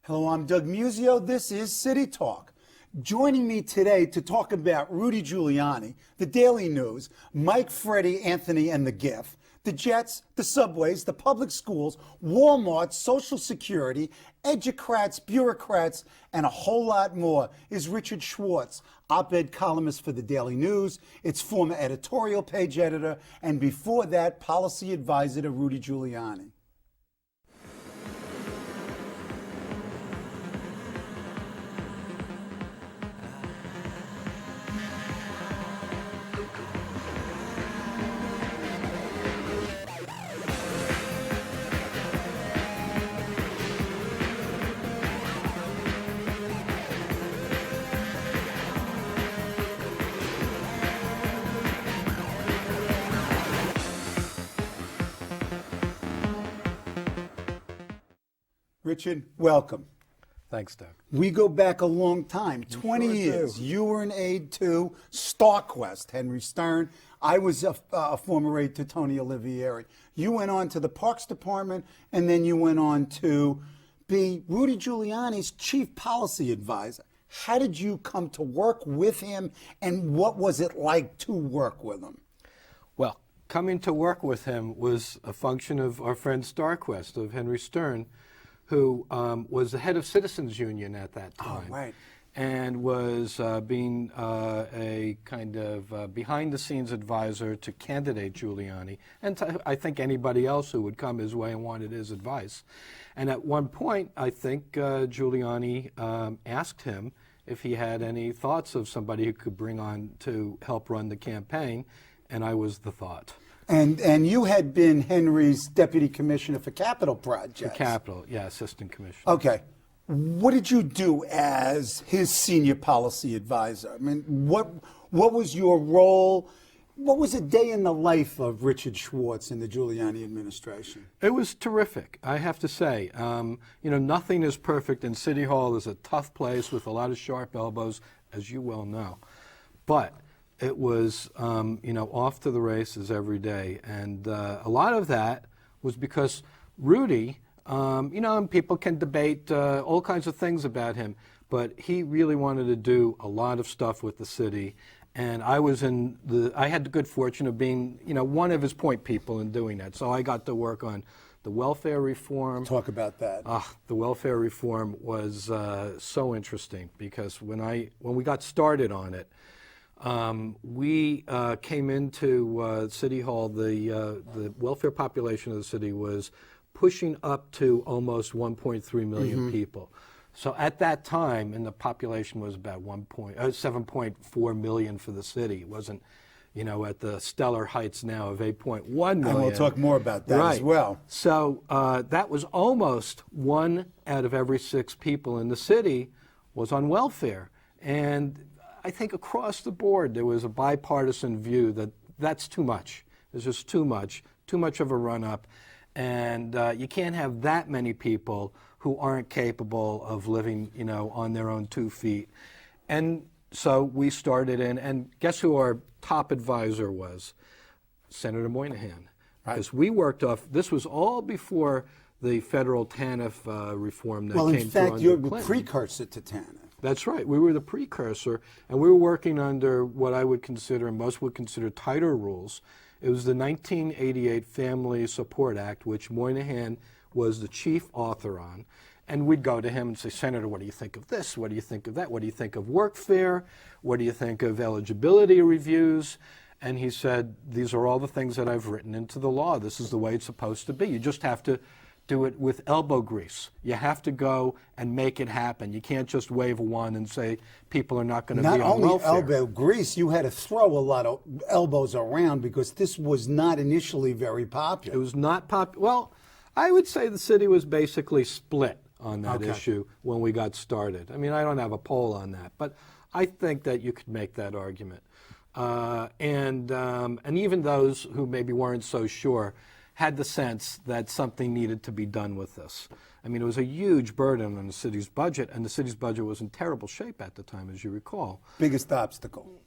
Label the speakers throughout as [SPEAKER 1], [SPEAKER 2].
[SPEAKER 1] Hello, I'm Doug Muzzio. This is City Talk. Joining me today to talk about Rudy Giuliani, the Daily News, Mike, Freddie, Anthony, and the GIF, the jets, the subways, the public schools, Walmart, Social Security, educrats, bureaucrats, and a whole lot more is Richard Schwartz, op-ed columnist for the Daily News, its former editorial page editor, and before that, policy advisor to Rudy Giuliani. Richard, welcome.
[SPEAKER 2] Thanks, Doug.
[SPEAKER 1] We go back a long time, 20 years. You were an aide to StarQuest, Henry Stern. I was a former aide to Tony Olivieri. You went on to the Parks Department, and then you went on to be Rudy Giuliani's chief policy advisor. How did you come to work with him, and what was it like to work with him?
[SPEAKER 2] Well, coming to work with him was a function of our friend StarQuest, of Henry Stern, who was the head of Citizens Union at that time.
[SPEAKER 1] Oh, right.
[SPEAKER 2] And was being a kind of behind-the-scenes advisor to candidate Giuliani, and to, I think, anybody else who would come his way and wanted his advice. And at one point, I think Giuliani asked him if he had any thoughts of somebody who could bring on to help run the campaign, and I was the thought.
[SPEAKER 1] And you had been Henry's deputy commissioner for capital projects.
[SPEAKER 2] For capital, yeah, assistant commissioner.
[SPEAKER 1] Okay. What did you do as his senior policy advisor? I mean, what was your role? What was a day in the life of Richard Schwartz in the Giuliani administration?
[SPEAKER 2] It was terrific, I have to say. You know, nothing is perfect, and City Hall is a tough place with a lot of sharp elbows, as you well know. But it was, you know, off to the races every day. And a lot of that was because Rudy, you know, and people can debate all kinds of things about him, but he really wanted to do a lot of stuff with the city. And I had the good fortune of being, you know, one of his point people in doing that. So I got to work on the welfare reform.
[SPEAKER 1] Talk about that.
[SPEAKER 2] The welfare reform was so interesting because when we got started on it, we came into City Hall, the welfare population of the city was pushing up to almost 1.3 million people. So at that time, and the population was about 7.4 million for the city. It wasn't, you know, at the stellar heights now of 8.1 million.
[SPEAKER 1] And we'll talk more about that as well.
[SPEAKER 2] So that was almost 1 out of every 6 people in the city was on welfare. And I think across the board there was a bipartisan view that that's too much. There's just too much of a run-up. And you can't have that many people who aren't capable of living, you know, on their own 2 feet. And so we started in, and guess who our top advisor was? Senator Moynihan. Because we worked off, this was all before the federal TANF reform that came through.
[SPEAKER 1] Well, in fact, you're the precursor to TANF.
[SPEAKER 2] That's right. We were the precursor, and we were working under what I would consider, and most would consider, tighter rules. It was the 1988 Family Support Act, which Moynihan was the chief author on. And we'd go to him and say, Senator, what do you think of this? What do you think of that? What do you think of workfare? What do you think of eligibility reviews? And he said, these are all the things that I've written into the law. This is the way it's supposed to be. You just have to do it with elbow grease. You have to go and make it happen. You can't just wave a wand and say people are not going to be on welfare.
[SPEAKER 1] Not only elbow grease, you had to throw a lot of elbows around because this was not initially very popular.
[SPEAKER 2] It was not popular. Well, I would say the city was basically split on that issue when we got started. I mean, I don't have a poll on that, but I think that you could make that argument. And even those who maybe weren't so sure had the sense that something needed to be done with this. I mean, it was a huge burden on the city's budget, and the city's budget was in terrible shape at the time, as you recall.
[SPEAKER 1] Biggest obstacle?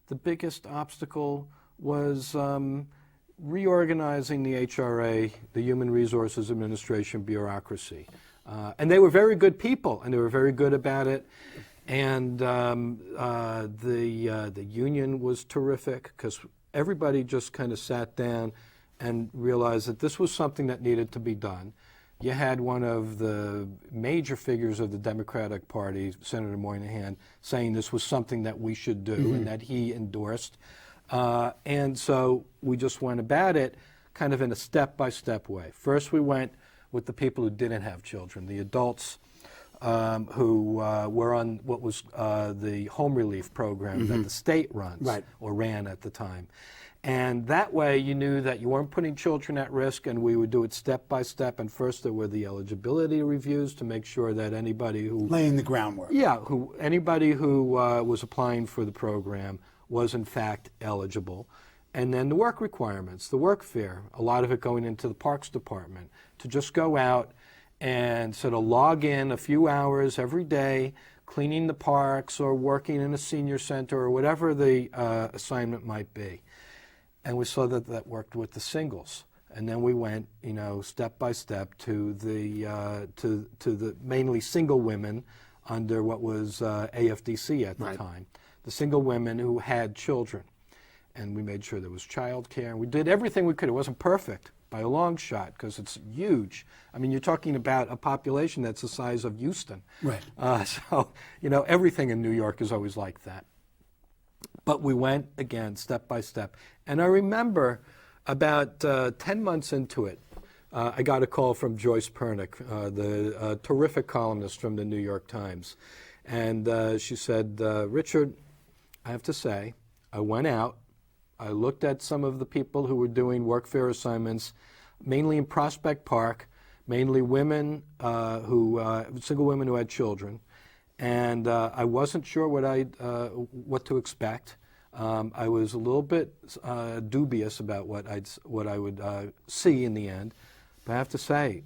[SPEAKER 2] The biggest obstacle was reorganizing the HRA, the Human Resources Administration bureaucracy. And they were very good people, and they were very good about it. And the union was terrific because everybody just kind of sat down and realized that this was something that needed to be done. You had one of the major figures of the Democratic Party, Senator Moynihan, saying this was something that we should do and that he endorsed. And so we just went about it kind of in a step-by-step way. First, we went with the people who didn't have children, the adults who were on what was the home relief program that the state runs or ran at the time. And that way you knew that you weren't putting children at risk, and we would do it step by step. And first there were the eligibility reviews to make sure that anybody who...
[SPEAKER 1] Laying the groundwork.
[SPEAKER 2] Yeah, anybody who was applying for the program was in fact eligible. And then the work requirements, the workfare, a lot of it going into the Parks Department, to just go out and sort of log in a few hours every day, cleaning the parks or working in a senior center or whatever the assignment might be. And we saw that that worked with the singles. And then we went, you know, step by step to the mainly single women under what was AFDC at the time, the single women who had children. And we made sure there was child care. And we did everything we could. It wasn't perfect by a long shot because it's huge. I mean, you're talking about a population that's the size of Houston. So, you know, everything in New York is always like that. But we went, again, step by step. And I remember about 10 months into it, I got a call from Joyce Pernick, the terrific columnist from the New York Times. And she said, Richard, I have to say, I went out, I looked at some of the people who were doing workfare assignments, mainly in Prospect Park, mainly women, single women who had children. And I wasn't sure what to expect. I was a little bit dubious about what I would see in the end. But I have to say,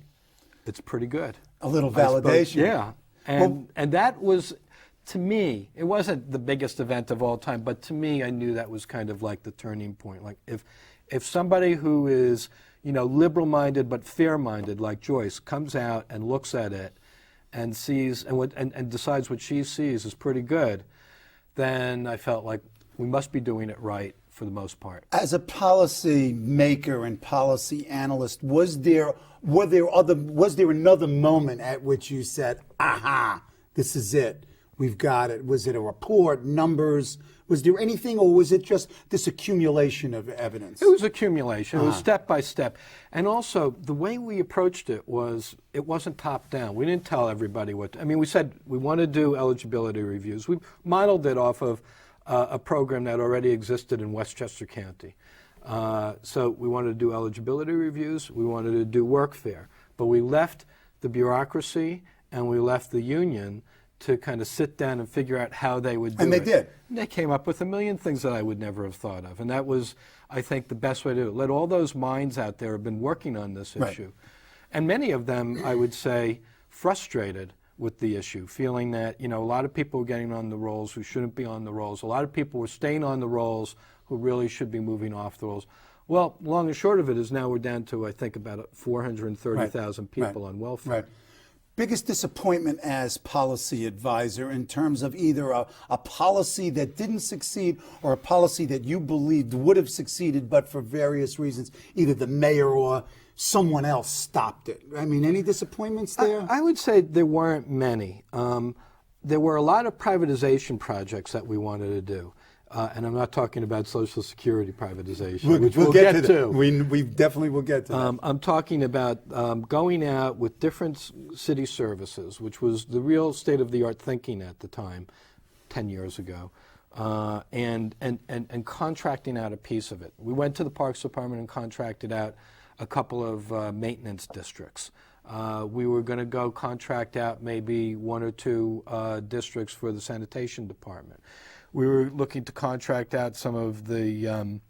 [SPEAKER 2] it's pretty good.
[SPEAKER 1] A little validation.
[SPEAKER 2] Yeah. And that was, to me, it wasn't the biggest event of all time, but to me, I knew that was kind of like the turning point. Like if somebody who is, you know, liberal-minded but fair-minded, like Joyce, comes out and looks at it and sees and decides what she sees is pretty good, then I felt like we must be doing it right for the most part. As
[SPEAKER 1] a policy maker and policy analyst, was there another moment at which you said, aha, this is it, we've got it? Was it a report, numbers? Was there anything, or was it just this accumulation of evidence?
[SPEAKER 2] It was accumulation. It was step by step. And also, the way we approached it wasn't top down. We didn't tell everybody we said we want to do eligibility reviews. We modeled it off of a program that already existed in Westchester County. So we wanted to do eligibility reviews. We wanted to do workfare. But we left the bureaucracy and we left the union to kind of sit down and figure out how they would do it.
[SPEAKER 1] And they did.
[SPEAKER 2] And they came up with a million things that I would never have thought of. And that was, I think, the best way to do it. Let all those minds out there have been working on this issue. And many of them, I would say, frustrated with the issue, feeling that, you know, a lot of people were getting on the rolls who shouldn't be on the rolls. A lot of people were staying on the rolls who really should be moving off the rolls. Well, long and short of it is now we're down to, I think, about 430,000 people on welfare.
[SPEAKER 1] Biggest disappointment as policy advisor in terms of either a policy that didn't succeed or a policy that you believed would have succeeded, but for various reasons, either the mayor or someone else stopped it. I mean, any disappointments there?
[SPEAKER 2] I would say there weren't many. There were a lot of privatization projects that we wanted to do. And I'm not talking about Social Security privatization, which we'll get to.
[SPEAKER 1] We definitely will get to that.
[SPEAKER 2] I'm talking about going out with different city services, which was the real state-of-the-art thinking at the time, 10 years ago, and contracting out a piece of it. We went to the Parks Department and contracted out a couple of maintenance districts. We were going to go contract out maybe one or two districts for the sanitation department. We were looking to contract out some of the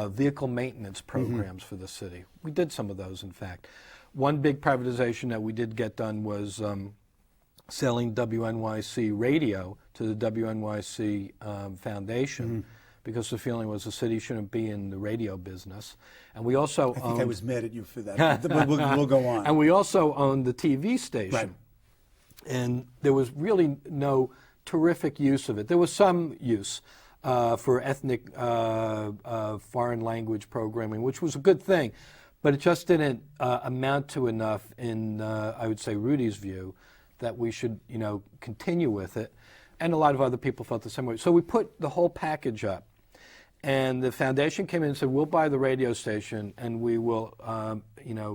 [SPEAKER 2] vehicle maintenance programs for the city. We did some of those, in fact. One big privatization that we did get done was selling WNYC radio to the WNYC Foundation because the feeling was the city shouldn't be in the radio business. And we also
[SPEAKER 1] I think I was mad at you for that. But we'll go on.
[SPEAKER 2] And we also owned the TV station.
[SPEAKER 1] Right.
[SPEAKER 2] And there was really no terrific use of it. There was some use for ethnic foreign language programming, which was a good thing, but it just didn't amount to enough in, I would say, Rudy's view, that we should, continue with it. And a lot of other people felt the same way. So we put the whole package up. And the foundation came in and said, we'll buy the radio station and we will,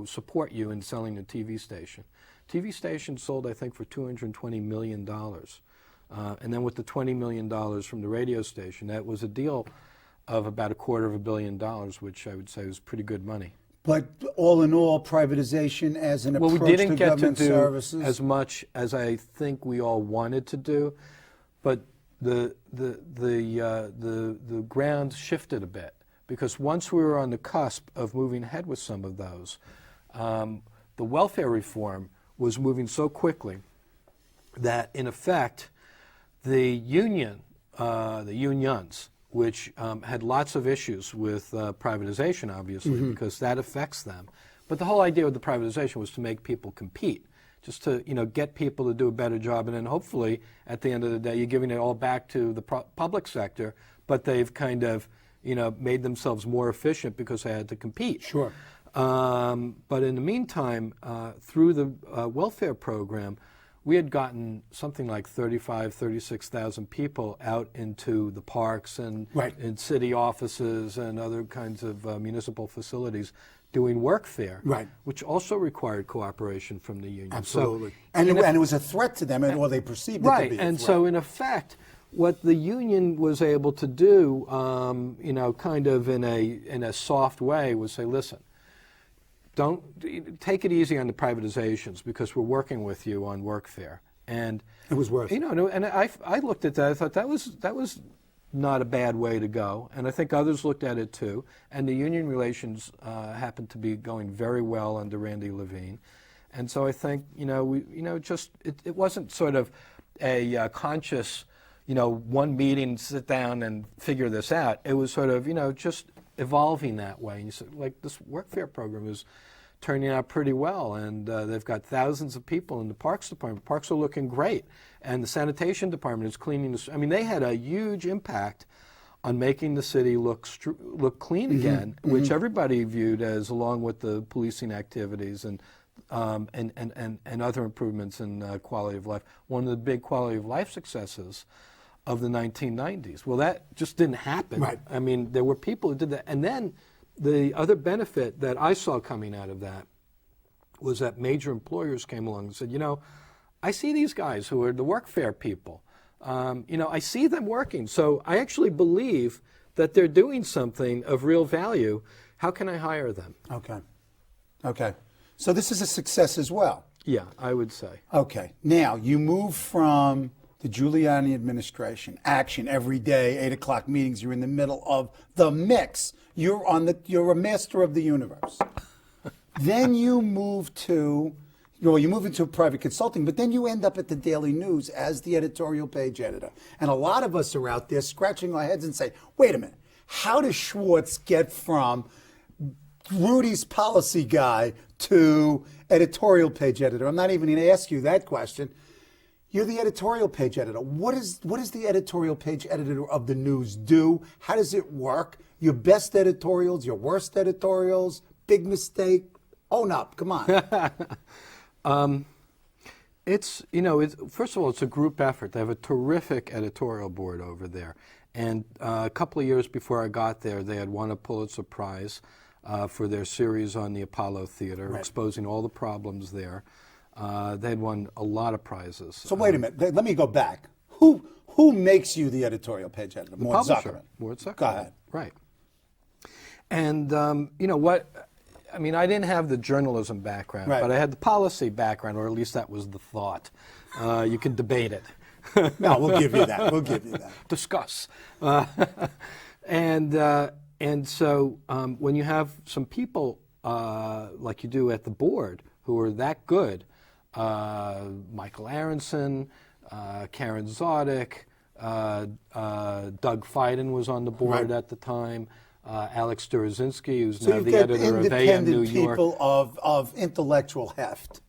[SPEAKER 2] support you in selling the TV station. TV station sold, I think, for $220 million. And then with the $20 million from the radio station, that was a deal of about $250 million, which I would say was pretty good money.
[SPEAKER 1] But all in all, privatization as an approach
[SPEAKER 2] we didn't
[SPEAKER 1] to
[SPEAKER 2] get
[SPEAKER 1] government
[SPEAKER 2] to do
[SPEAKER 1] services?
[SPEAKER 2] as much as I think we all wanted to do, but the ground shifted a bit, because once we were on the cusp of moving ahead with some of those, the welfare reform was moving so quickly that, in effect, the unions, which had lots of issues with privatization, obviously, because that affects them. But the whole idea with the privatization was to make people compete, just to get people to do a better job, and then hopefully, at the end of the day, you're giving it all back to the public sector, but they've kind of made themselves more efficient because they had to compete.
[SPEAKER 1] Sure.
[SPEAKER 2] But in the meantime, through the welfare program, we had gotten something like 36,000 people out into the parks and in city offices and other kinds of municipal facilities doing workfare, which also required cooperation from the union.
[SPEAKER 1] Absolutely.
[SPEAKER 2] So,
[SPEAKER 1] and it was a threat to them, or they perceived it to be a threat.
[SPEAKER 2] And so in effect, what the union was able to do, kind of in a soft way, was say, listen, don't take it easy on the privatizations because we're working with you on workfare. And
[SPEAKER 1] it was worth it.
[SPEAKER 2] And I looked at that. I thought that was not a bad way to go. And I think others looked at it too. And the union relations happened to be going very well under Randy Levine. And so I think it wasn't sort of a conscious one meeting, sit down and figure this out. It was sort of just evolving that way. And you said, like, this workfare program is turning out pretty well, and they've got thousands of people in the parks department. Parks are looking great, and the sanitation department is cleaning the. I mean, they had a huge impact on making the city look clean again, which everybody viewed as, along with the policing activities and other improvements in quality of life, one of the big quality of life successes of the 1990s. Well, that just didn't happen.
[SPEAKER 1] Right.
[SPEAKER 2] I mean, there were people who did that. And then the other benefit that I saw coming out of that was that major employers came along and said, I see these guys who are the workfare people. I see them working. So I actually believe that they're doing something of real value. How can I hire them?
[SPEAKER 1] Okay. So this is a success as well.
[SPEAKER 2] Yeah, I would say. Okay.
[SPEAKER 1] Now, you move from the Giuliani administration, action every day, 8 o'clock meetings. You're in the middle of the mix. You're a master of the universe. Then you move into private consulting, but then you end up at the Daily News as the editorial page editor. And a lot of us are out there scratching our heads and say, wait a minute, how does Schwartz get from Rudy's policy guy to editorial page editor? I'm not even going to ask you that question. You're the editorial page editor. What does the editorial page editor of the News do? How does it work? Your best editorials, your worst editorials, big mistake? Own up, come on.
[SPEAKER 2] It's first of all, it's a group effort. They have a terrific editorial board over there. And a couple of years before I got there, they had won a Pulitzer Prize for their series on the Apollo Theater, exposing all the problems there. They had won a lot of prizes.
[SPEAKER 1] So wait a minute. Let me go back. Who makes you the editorial page editor?
[SPEAKER 2] The publisher. Mort Zuckerman.
[SPEAKER 1] Go ahead.
[SPEAKER 2] Right. And what? I mean, I didn't have the journalism background, but I had the policy background, or at least that was the thought. You can debate it.
[SPEAKER 1] No, we'll give you that.
[SPEAKER 2] Discuss. And so when you have some people like you do at the board who are that good, Michael Aronson, Karen Zodick, Doug Fiden was on the board at the time. Alex Durazinski, who's
[SPEAKER 1] So
[SPEAKER 2] now
[SPEAKER 1] you've
[SPEAKER 2] the
[SPEAKER 1] got
[SPEAKER 2] editor of AM New
[SPEAKER 1] independent
[SPEAKER 2] York.
[SPEAKER 1] people of intellectual heft.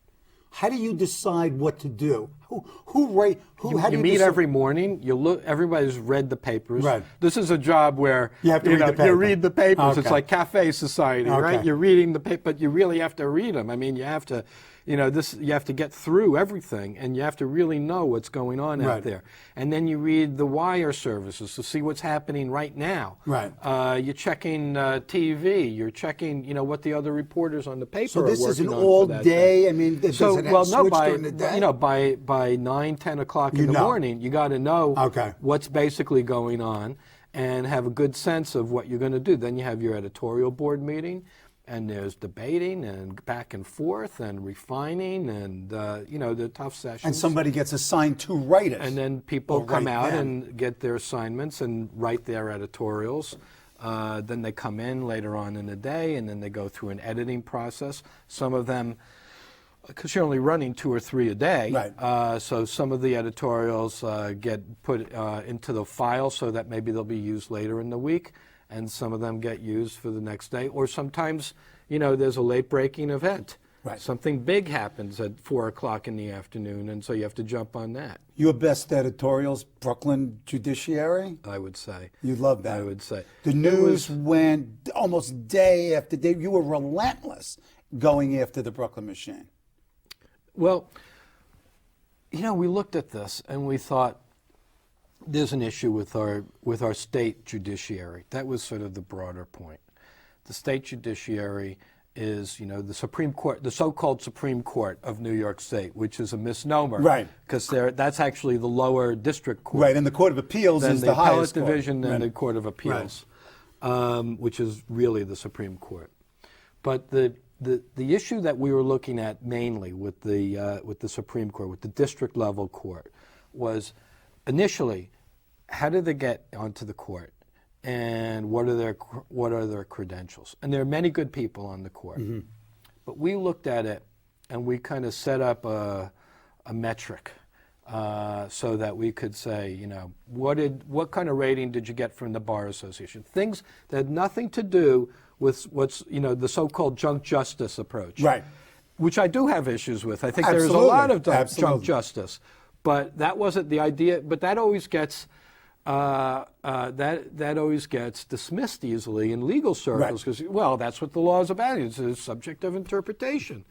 [SPEAKER 1] How do you decide what to do? How do
[SPEAKER 2] You
[SPEAKER 1] you
[SPEAKER 2] meet
[SPEAKER 1] decide?
[SPEAKER 2] every morning. You look. Everybody's read the papers.
[SPEAKER 1] Right.
[SPEAKER 2] This is a job where
[SPEAKER 1] You have to read the paper.
[SPEAKER 2] You read the papers. It's
[SPEAKER 1] Okay.
[SPEAKER 2] like cafe society,
[SPEAKER 1] Okay.
[SPEAKER 2] right? You're reading the paper, but you really have to read them. I mean, you have to, you have to get through everything, and you have to really know what's going on out
[SPEAKER 1] Right.
[SPEAKER 2] there. And then you read the wire services to see what's happening right now.
[SPEAKER 1] Right.
[SPEAKER 2] You're checking TV. You're checking, what the other reporters on the paper
[SPEAKER 1] So
[SPEAKER 2] are
[SPEAKER 1] this is
[SPEAKER 2] working
[SPEAKER 1] an
[SPEAKER 2] on for
[SPEAKER 1] all
[SPEAKER 2] that
[SPEAKER 1] day.
[SPEAKER 2] day.
[SPEAKER 1] I mean, does
[SPEAKER 2] So
[SPEAKER 1] it have switch during the day?
[SPEAKER 2] by 9, 10 o'clock in
[SPEAKER 1] You
[SPEAKER 2] the
[SPEAKER 1] know.
[SPEAKER 2] morning, you got to know
[SPEAKER 1] Okay.
[SPEAKER 2] what's basically going on and have a good sense of what you're going to do. Then you have your editorial board meeting, and there's debating and back and forth and refining and the tough sessions.
[SPEAKER 1] And somebody gets assigned to write it.
[SPEAKER 2] And then people
[SPEAKER 1] Or
[SPEAKER 2] come
[SPEAKER 1] write
[SPEAKER 2] out
[SPEAKER 1] them.
[SPEAKER 2] and get their assignments and write their editorials. Then they come in later on in the day, and then they go through an editing process. Some of them, because you're only running 2 or 3 a day,
[SPEAKER 1] Right.
[SPEAKER 2] so some of the editorials get put into the file so that maybe they'll be used later in the week, and some of them get used for the next day. Or sometimes, there's a late-breaking event.
[SPEAKER 1] Right.
[SPEAKER 2] Something big happens at 4 o'clock in the afternoon, and so you have to jump on that,
[SPEAKER 1] Your best editorials, Brooklyn Judiciary?
[SPEAKER 2] I would say.
[SPEAKER 1] You love that.
[SPEAKER 2] I would say.
[SPEAKER 1] The news went almost day after day. You were relentless going after the Brooklyn machine.
[SPEAKER 2] Well, we looked at this and we thought there's an issue with our state judiciary. That was sort of the broader point. The state judiciary is, the Supreme Court, the so-called Supreme Court of New York State, which is a misnomer.
[SPEAKER 1] Right.
[SPEAKER 2] Because that's actually the lower district court.
[SPEAKER 1] Right, and the Court of Appeals
[SPEAKER 2] Then
[SPEAKER 1] is
[SPEAKER 2] the
[SPEAKER 1] the
[SPEAKER 2] appellate
[SPEAKER 1] highest
[SPEAKER 2] division
[SPEAKER 1] court.
[SPEAKER 2] and
[SPEAKER 1] Right.
[SPEAKER 2] the Court of Appeals, which is really the Supreme Court. But the issue that we were looking at mainly with the Supreme Court, with the district level court, was initially, how did they get onto the court, and what are their credentials? And there are many good people on the court, but we looked at it and we kind of set up a metric. So that we could say, what kind of rating did you get from the Bar Association? Things that had nothing to do with what's, the so-called junk justice approach.
[SPEAKER 1] Right.
[SPEAKER 2] Which I do have issues with. I think there's a
[SPEAKER 1] Absolutely.
[SPEAKER 2] lot of junk
[SPEAKER 1] Absolutely.
[SPEAKER 2] justice. But that wasn't the idea. But that always gets that always gets dismissed easily in legal circles because, that's what the law is about. It's a subject of interpretation.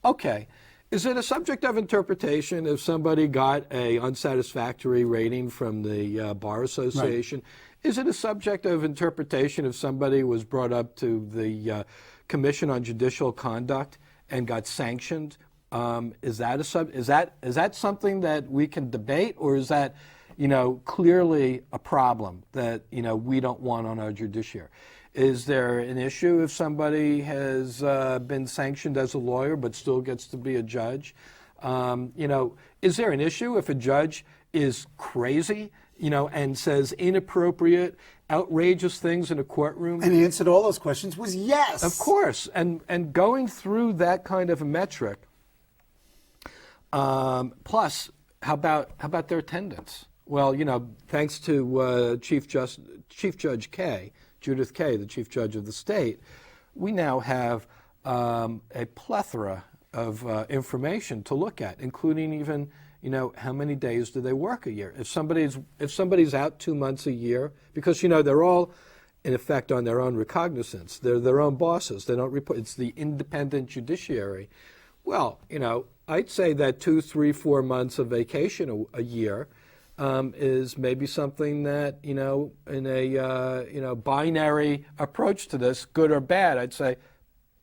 [SPEAKER 2] Okay. Is it a subject of interpretation if somebody got a unsatisfactory rating from the Bar Association? Right. Is it a subject of interpretation if somebody was brought up to the Commission on Judicial Conduct and got sanctioned? Is that something that we can debate, or is that clearly a problem that we don't want on our judiciary? Is there an issue if somebody has been sanctioned as a lawyer but still gets to be a judge? Is there an issue if a judge is crazy, and says inappropriate, outrageous things in a courtroom?
[SPEAKER 1] And the answer to all those questions was yes.
[SPEAKER 2] Of course. And going through that kind of a metric, plus, how about their attendance? Well, thanks to Chief Judge Kay, Judith Kay, the Chief Judge of the state, we now have a plethora of information to look at, including even, how many days do they work a year? If somebody's out 2 months a year, because, they're all, in effect, on their own recognizance. They're their own bosses. They don't report. It's the independent judiciary. Well, I'd say that 2, 3, 4 months of vacation a year is maybe something that, in a, binary approach to this, good or bad, I'd say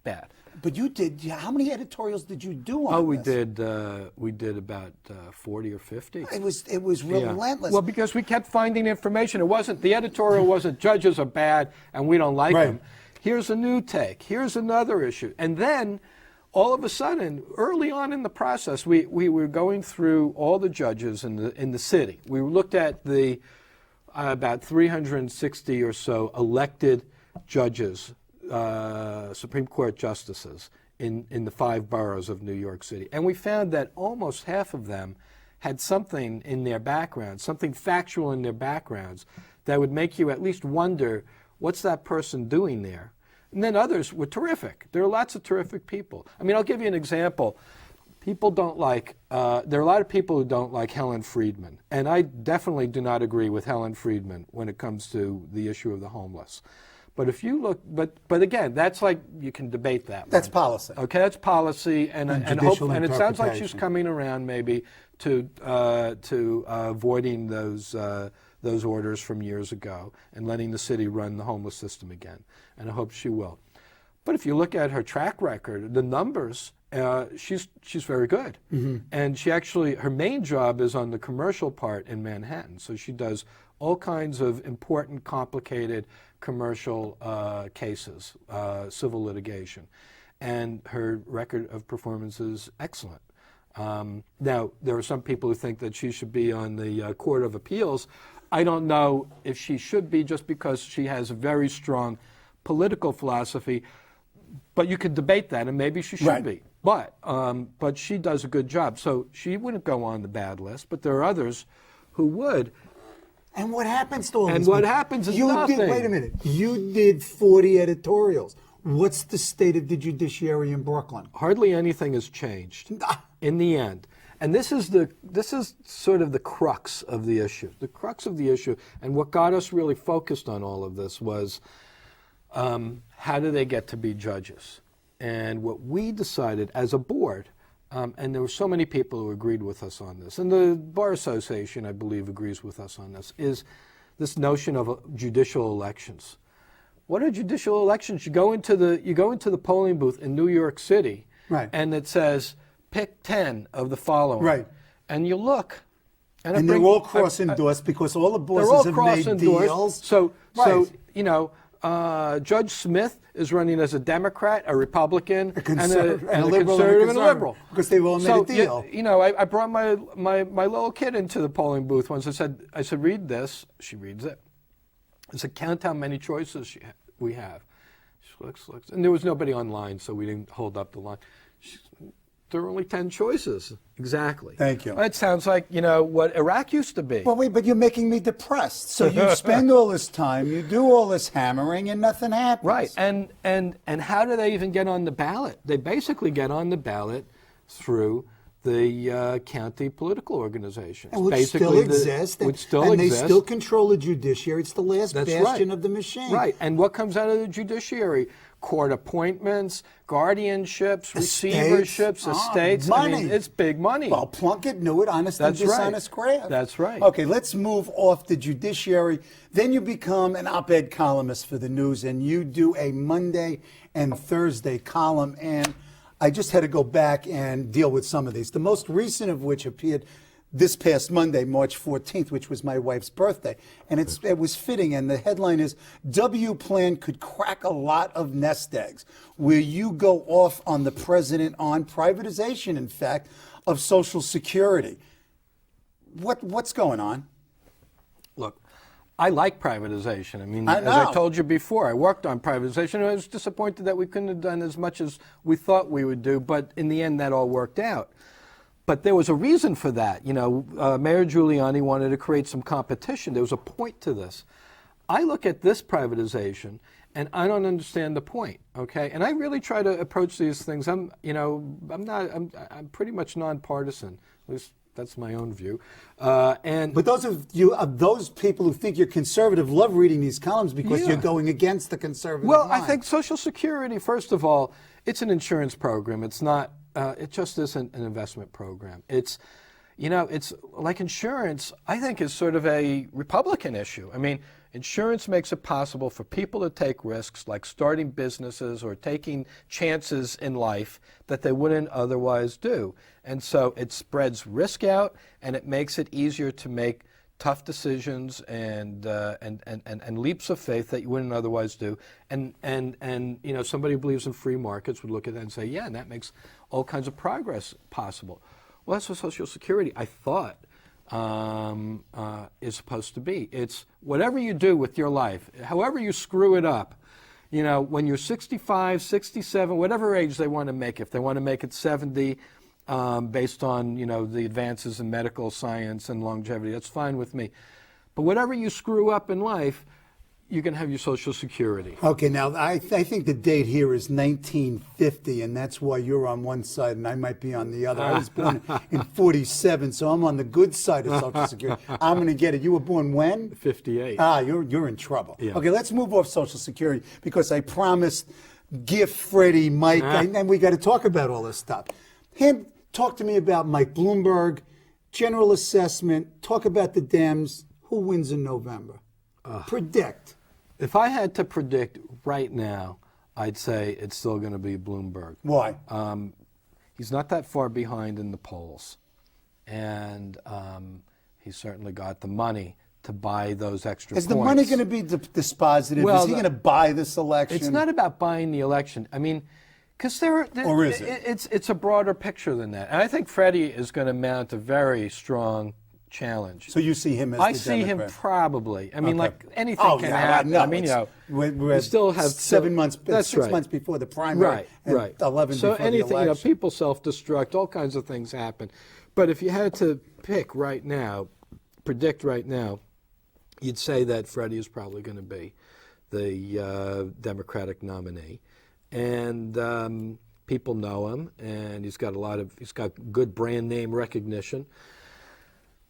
[SPEAKER 2] bad.
[SPEAKER 1] But you did, how many editorials did you do on this?
[SPEAKER 2] We did about 40 or 50.
[SPEAKER 1] It was relentless.
[SPEAKER 2] Well, because we kept finding information. The editorial wasn't judges are bad and we don't like them. Here's a new take. Here's another issue. And then, all of a sudden, early on in the process, we were going through all the judges in the city. We looked at the about 360 or so elected judges, Supreme Court justices in the 5 boroughs of New York City, and we found that almost half of them had something in their background, something factual in their backgrounds that would make you at least wonder, what's that person doing there? And then others were terrific. There are lots of terrific people. I mean, I'll give you an example. People don't like, there are a lot of people who don't like Helen Friedman. And I definitely do not agree with Helen Friedman when it comes to the issue of the homeless. But if you look, but again, that's like, you can debate that.
[SPEAKER 1] That's policy.
[SPEAKER 2] Okay, that's policy, and
[SPEAKER 3] judicial
[SPEAKER 2] it sounds like she's
[SPEAKER 3] interpretation.
[SPEAKER 2] coming around maybe to avoiding those orders from years ago and letting the city run the homeless system again. And I hope she will. But if you look at her track record, the numbers, she's very good. And she actually, her main job is on the commercial part in Manhattan. So she does all kinds of important, complicated commercial cases, civil litigation. And her record of performance is excellent. Now, there are some people who think that she should be on the Court of Appeals. I don't know if she should be, just because she has a very strong political philosophy, but you could debate that, and maybe she should be. But she does a good job. So she wouldn't go on the bad list, but there are others who would.
[SPEAKER 1] And what happens to all this?
[SPEAKER 2] And what happens is nothing.
[SPEAKER 1] Wait a minute. You did 40 editorials. What's the state of the judiciary in Brooklyn?
[SPEAKER 2] Hardly anything has changed in the end. And this is sort of the crux of the issue. The crux of the issue, and what got us really focused on all of this, was how do they get to be judges? And what we decided as a board, and there were so many people who agreed with us on this, and the Bar Association, I believe, agrees with us on this, is this notion of judicial elections. What are judicial elections? You go into the polling booth in New York City, and it says, pick 10 of the following. And you look.
[SPEAKER 1] And they're all cross-endorsed because all the bosses have made deals.
[SPEAKER 2] So you know, Judge Smith is running as a Democrat, a Republican, and a conservative and a liberal.
[SPEAKER 1] Because they've all made a deal.
[SPEAKER 2] You know, I brought my little kid into the polling booth once. I said, read this. She reads it. I said, count how many choices we have. She looks, and there was nobody online, so we didn't hold up the line. There are only 10 choices. Exactly.
[SPEAKER 1] Thank you.
[SPEAKER 2] It sounds like, you know, what Iraq used to be.
[SPEAKER 1] Well, wait, but you're making me depressed. So you spend all this time, you do all this hammering, and nothing happens.
[SPEAKER 2] Right. And how do they even get on the ballot? They basically get on the ballot through the county political organizations.
[SPEAKER 1] And which still exist. And they still control the judiciary. It's the last bastion of the machine.
[SPEAKER 2] Right. And what comes out of the judiciary? Court appointments, guardianships, receiverships, estates.
[SPEAKER 1] Money.
[SPEAKER 2] I mean, it's big money.
[SPEAKER 1] Well, Plunkett knew it, honest and dishonest graft.
[SPEAKER 2] That's right.
[SPEAKER 1] Okay, let's move off the judiciary. Then you become an op-ed columnist for the news, and you do a Monday and Thursday column. And I just had to go back and deal with some of these. The most recent of which appeared this past Monday, March 14th, which was my wife's birthday. And it was fitting, and the headline is, W plan could crack a lot of nest eggs, where you go off on the president on privatization, in fact, of Social Security. What's going on?
[SPEAKER 2] Look, I like privatization. I mean, as I told you before, I worked on privatization, and I was disappointed that we couldn't have done as much as we thought we would do, but in the end, that all worked out. But there was a reason for that. You know, Mayor Giuliani wanted to create some competition. There was a point to this. I look at this privatization, and I don't understand the point. Okay, and I really try to approach these things. I'm pretty much nonpartisan. At least that's my own view. But
[SPEAKER 1] those people who think you're conservative love reading these columns because you're going against the conservative line.
[SPEAKER 2] I think Social Security, first of all, it's an insurance program. It's not. It just isn't an investment program. It's, you know, it's like insurance, I think, is sort of a Republican issue. I mean, insurance makes it possible for people to take risks like starting businesses or taking chances in life that they wouldn't otherwise do. And so it spreads risk out, and it makes it easier to make tough decisions and leaps of faith that you wouldn't otherwise do. And you know, somebody who believes in free markets would look at that and say, yeah, and that makes all kinds of progress possible. Well, that's what Social Security, I thought, is supposed to be. It's whatever you do with your life, however you screw it up, you know, when you're 65, 67, whatever age they want to make, if they want to make it 70, based on, the advances in medical science and longevity. That's fine with me. But whatever you screw up in life, you can have your Social Security.
[SPEAKER 1] Okay, now I think the date here is 1950, and that's why you're on one side and I might be on the other. I was born in 47, so I'm on the good side of Social Security. I'm going to get it. You were born when?
[SPEAKER 2] 58.
[SPEAKER 1] You're in trouble.
[SPEAKER 2] Yeah.
[SPEAKER 1] Okay, let's move off Social Security because I promised Giff, Freddie, Mike, and we got to talk about all this stuff. Talk to me about Mike Bloomberg, general assessment, talk about the Dems. Who wins in November? Predict.
[SPEAKER 2] If I had to predict right now, I'd say it's still going to be Bloomberg.
[SPEAKER 1] Why?
[SPEAKER 2] He's not that far behind in the polls, and he's certainly got the money to buy those extra points.
[SPEAKER 1] Is the money going to be dispositive?
[SPEAKER 2] Well,
[SPEAKER 1] is he going to buy this election?
[SPEAKER 2] It's not about buying the election. I mean, because
[SPEAKER 1] or is it?
[SPEAKER 2] It's a broader picture than that. And I think Freddie is going to mount a very strong challenge.
[SPEAKER 1] So you see him as
[SPEAKER 2] I
[SPEAKER 1] the
[SPEAKER 2] see
[SPEAKER 1] Democrat?
[SPEAKER 2] him probably. I mean, like anything can
[SPEAKER 1] yeah,
[SPEAKER 2] happen.
[SPEAKER 1] No,
[SPEAKER 2] I mean,
[SPEAKER 1] we
[SPEAKER 2] still have
[SPEAKER 1] 7 months,
[SPEAKER 2] that's
[SPEAKER 1] 6
[SPEAKER 2] right.
[SPEAKER 1] months before the primary,
[SPEAKER 2] right.
[SPEAKER 1] 11
[SPEAKER 2] so
[SPEAKER 1] before
[SPEAKER 2] anything,
[SPEAKER 1] the election.
[SPEAKER 2] people self-destruct, all kinds of things happen. But if you had to pick right now, predict right now, you'd say that Freddie is probably going to be the Democratic nominee, and people know him, and he's got good brand name recognition.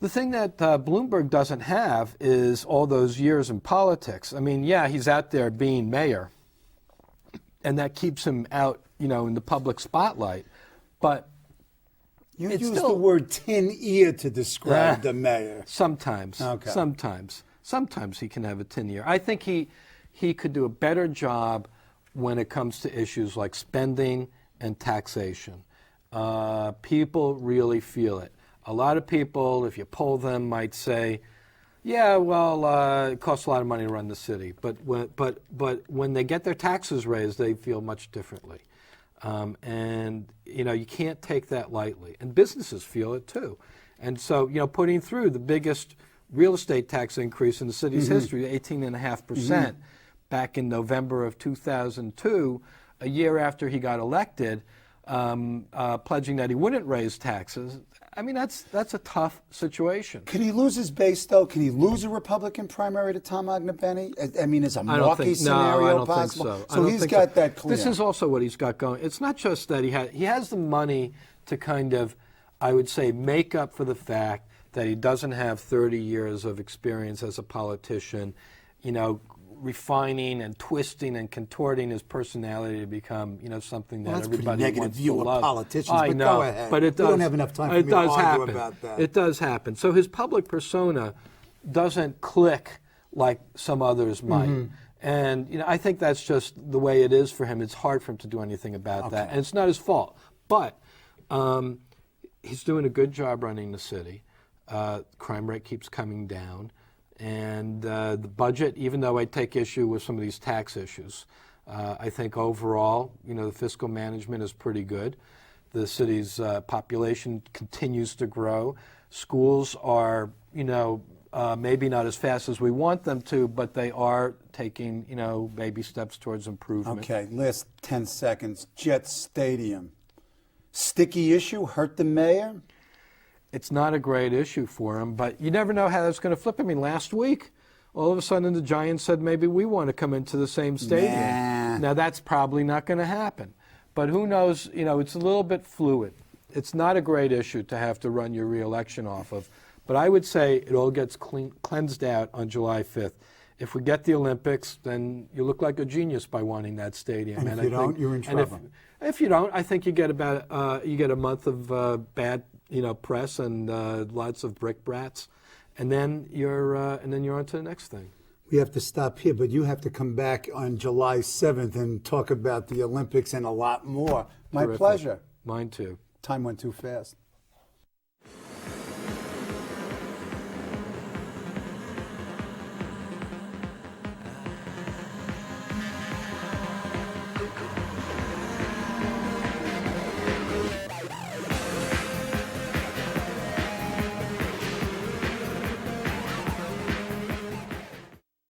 [SPEAKER 2] The thing that Bloomberg doesn't have is all those years in politics. I mean, yeah, he's out there being mayor, and that keeps him out, in the public spotlight. But
[SPEAKER 1] you
[SPEAKER 2] it's
[SPEAKER 1] use
[SPEAKER 2] still
[SPEAKER 1] the word tin ear to describe the mayor.
[SPEAKER 2] Sometimes.
[SPEAKER 1] Okay.
[SPEAKER 2] Sometimes he can have a tin ear. I think he could do a better job when it comes to issues like spending and taxation. People really feel it. A lot of people, if you poll them, might say, yeah, well, it costs a lot of money to run the city. But when they get their taxes raised, they feel much differently. And, you can't take that lightly. And businesses feel it, too. And so, putting through the biggest real estate tax increase in the city's history, 18.5%, back in November of 2002, a year after he got elected, pledging that he wouldn't raise taxes. I mean, that's a tough situation.
[SPEAKER 1] Can he lose his base, though? Can he lose a Republican primary to Tom Agnew-Benny? I mean, is a Markey scenario
[SPEAKER 2] I don't
[SPEAKER 1] possible?
[SPEAKER 2] think so.
[SPEAKER 1] So he's got that clear.
[SPEAKER 2] This is also what he's got going. It's not just that he has the money to kind of, I would say, make up for the fact that he doesn't have 30 years of experience as a politician, refining and twisting and contorting his personality to become, something that
[SPEAKER 1] that's
[SPEAKER 2] everybody
[SPEAKER 1] pretty negative
[SPEAKER 2] wants
[SPEAKER 1] view
[SPEAKER 2] to
[SPEAKER 1] of
[SPEAKER 2] love.
[SPEAKER 1] politicians.
[SPEAKER 2] I
[SPEAKER 1] but
[SPEAKER 2] know,
[SPEAKER 1] go ahead.
[SPEAKER 2] but it does.
[SPEAKER 1] We don't have enough time for me to argue about that.
[SPEAKER 2] It does happen. So his public persona doesn't click like some others might. And I think that's just the way it is for him. It's hard for him to do anything about that, and it's not his fault. But he's doing a good job running the city. Crime rate keeps coming down. And the budget, even though I take issue with some of these tax issues, I think overall, the fiscal management is pretty good. The city's population continues to grow. Schools are, maybe not as fast as we want them to, but they are taking, baby steps towards improvement.
[SPEAKER 1] Okay, last 10 seconds. Jet Stadium. Sticky issue, hurt the mayor?
[SPEAKER 2] It's not a great issue for him, but you never know how that's going to flip. I mean, last week, all of a sudden the Giants said maybe we want to come into the same stadium.
[SPEAKER 1] Nah.
[SPEAKER 2] Now, that's probably not going to happen. But who knows, it's a little bit fluid. It's not a great issue to have to run your reelection off of. But I would say it all gets cleansed out on July 5th. If we get the Olympics, then you look like a genius by wanting that stadium.
[SPEAKER 1] And if you don't, you're in trouble.
[SPEAKER 2] If you don't, I think you get a month of bad press and lots of brickbats, and then you're on to the next thing.
[SPEAKER 1] We have to stop here, but you have to come back on July 7th and talk about the Olympics and a lot more. My
[SPEAKER 2] Terrific.
[SPEAKER 1] pleasure.
[SPEAKER 2] Mine too.
[SPEAKER 1] Time went too fast.